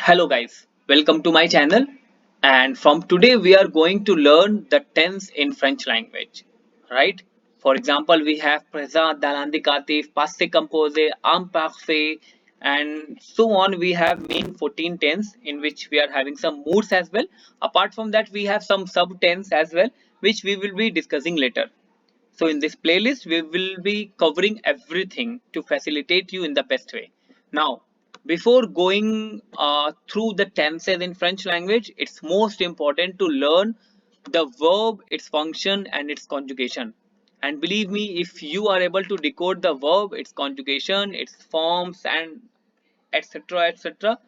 Hello guys, welcome to my channel, and from today we are going to learn the tense in French language, right? For example, we have présent, dans l'indicatif, passé composé, imparfait, and so on. We have main 14 tense in which we are having some moods as well. Apart from that, we have some sub tense as well, which we will be discussing later. So in this playlist, we will be covering everything to facilitate you in the best way. Now, before going through the tenses in French language, it's most important to learn the verb, its function, and its conjugation. And believe me, if you are able to decode the verb, its conjugation, its forms, and etc., etc.,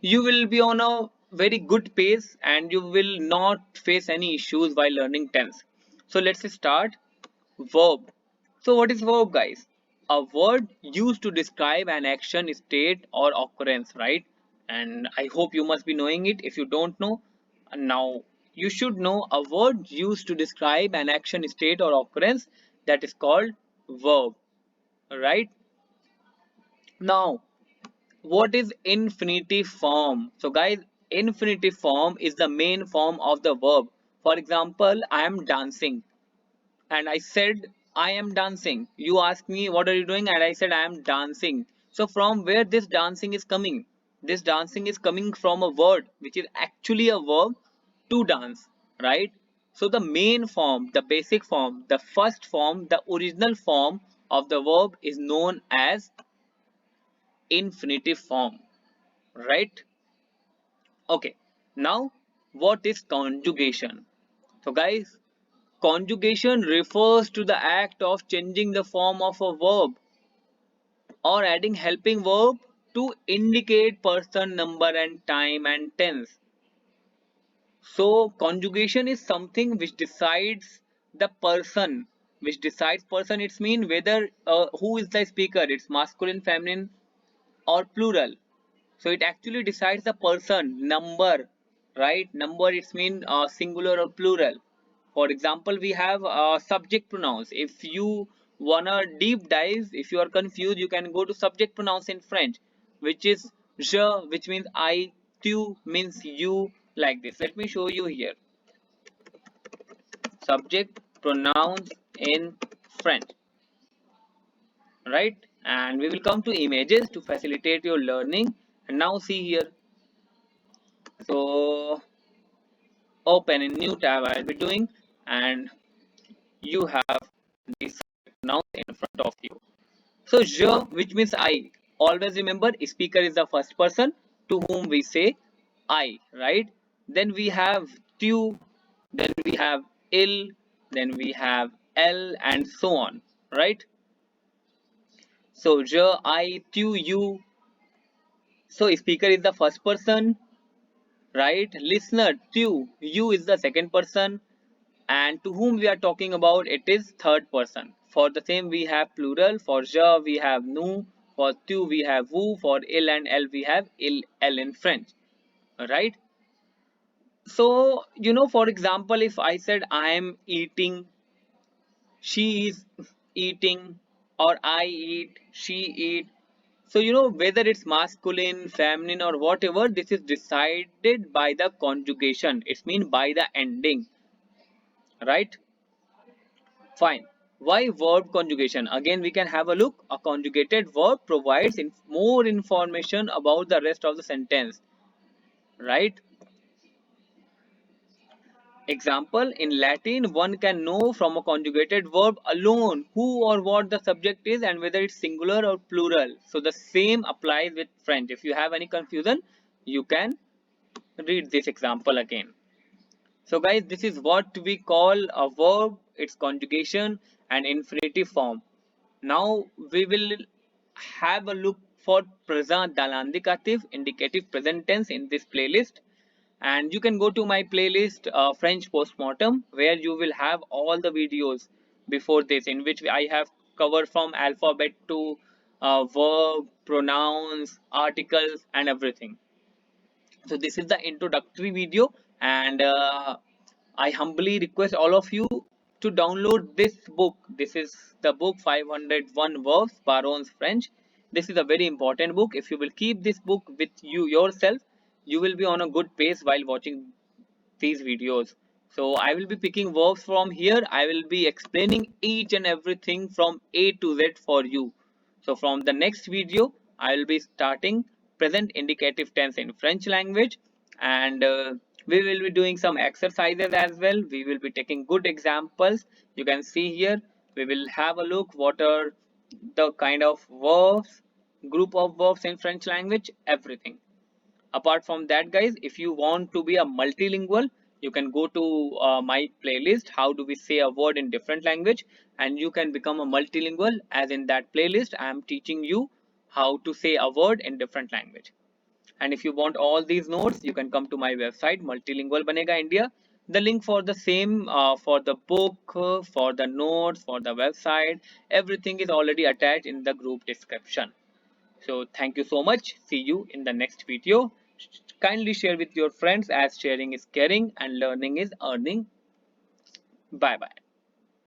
you will be on a very good pace and you will not face any issues while learning tense. So let's start. Verb. So what is verb, guys? A word used to describe an action, state, or occurrence, right? And I hope you must be knowing it. If you don't know, now you should know a word used to describe an action, state, or occurrence, that is called verb, right? Now, what is infinitive form? So guys, infinitive form is the main form of the verb. For example, I am dancing and I said I am dancing. You ask me what are you doing and I said I am dancing. So from where this dancing is coming? This dancing is coming from a word which is actually a verb, to dance, right? So the main form, the basic form, the first form, the original form of the verb is known as infinitive form, right? Okay, now what is conjugation? So guys, conjugation refers to the act of changing the form of a verb or adding helping verb to indicate person, number, and time and tense. So conjugation is something which decides the person, it's mean whether who is the speaker, it's masculine, feminine, or plural. So it actually decides the person, number, right? Number, it's mean singular or plural. For example, we have subject pronouns. If you wanna deep dive, if you are confused, you can go to subject pronouns in French, which is je, which means I, tu means you, like this. Let me show you here. Subject pronouns in French, right? And we will come to images to facilitate your learning. And now see here. So open a new tab I'll be doing, and you have this now in front of you. So je, which means I. Always remember, speaker is the first person to whom we say I, right? Then we have tu, then we have il, then we have l, and so on, right? So je, I, tu, you. So speaker is the first person, right? Listener, tu, you is the second person, and to whom we are talking about, it is third person. For the same we have plural. For je we have nous, for tu we have vous, for il and elle we have il, elle in French, right? So for example, if I said I am eating, she is eating, or I eat, she eat. So whether it's masculine, feminine, or whatever, this is decided by the conjugation. It's mean by the ending, right? Fine. Why verb conjugation? Again, we can have a look. A conjugated verb provides more information about the rest of the sentence, right? Example, in Latin, one can know from a conjugated verb alone who or what the subject is and whether it's singular or plural. So the same applies with French. If you have any confusion, you can read this example again. So guys, this is what we call a verb, its conjugation and infinitive form. Now we will have a look for present dalandicative indicative present tense in this playlist, and you can go to my playlist French postmortem, where you will have all the videos before this, in which I have covered from alphabet to verb, pronouns, articles, and everything. So this is the introductory video, and I humbly request all of you to download this book. This is the book 501 Verbs, Baron's French. This is a very important book. If you will keep this book with you yourself, you will be on a good pace while watching these videos. So I will be picking verbs from here. I will be explaining each and everything from A to Z for you. So from the next video, I will be starting present indicative tense in French language, and we will be doing some exercises as well. We will be taking good examples. You can see here, we will have a look what are the kind of verbs, group of verbs in French language, everything. Apart from that, guys, if you want to be a multilingual, you can go to my playlist, how do we say a word in different language, and you can become a multilingual. As in that playlist, I am teaching you how to say a word in different language. And if you want all these notes, you can come to my website Multilingual Banega India. The link for the same, for the book, for the notes, for the website, everything is already attached in the group description. So thank you so much. See you in the next video. Kindly share with your friends, as sharing is caring and learning is earning. Bye bye.